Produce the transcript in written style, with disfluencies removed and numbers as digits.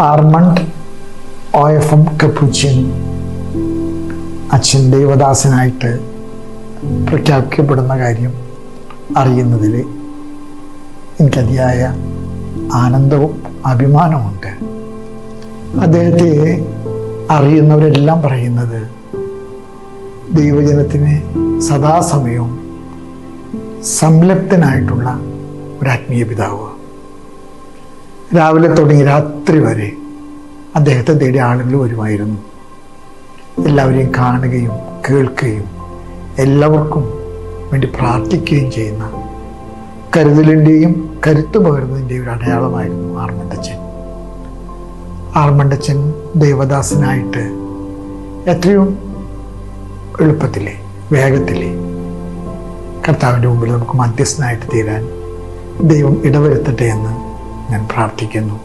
Armand OFM Capuchin അച്ഛൻ ദൈവദാസനായിട്ട് പ്രഖ്യാപിക്കപ്പെടുന്ന കാര്യം അറിയുന്നതിൽ എനിക്കതിയായ ആനന്ദവും അഭിമാനമുണ്ട്. അദ്ദേഹത്തെ അറിയുന്നവരെല്ലാം പറയുന്നത് ദൈവജനത്തിന് സദാസമയവും സംലപ്തനായിട്ടുള്ള ഒരു ആത്മീയ പിതാവ്. രാവിലെ തുടങ്ങി രാത്രി വരെ അദ്ദേഹത്തെ തേടി ആളുകൾ വരുമായിരുന്നു. എല്ലാവരെയും കാണുകയും കേൾക്കുകയും എല്ലാവർക്കും വേണ്ടി പ്രാർത്ഥിക്കുകയും ചെയ്യുന്ന കരുതലിൻ്റെയും കരുത്തു പകരുന്നതിൻ്റെയും ഒരു അടയാളമായിരുന്നു ആർമണ്ടച്ചൻ. ആർമണ്ടച്ചൻ ദൈവദാസനായിട്ട് എത്രയും എളുപ്പത്തിലെ വേഗത്തിലെ കർത്താവിൻ്റെ മുമ്പിൽ നമുക്ക് മധ്യസ്ഥനായിട്ട് തീരാൻ ദൈവം ഇടവരുത്തട്ടെ എന്ന് ഞാൻ പ്രാർത്ഥിക്കുന്നു.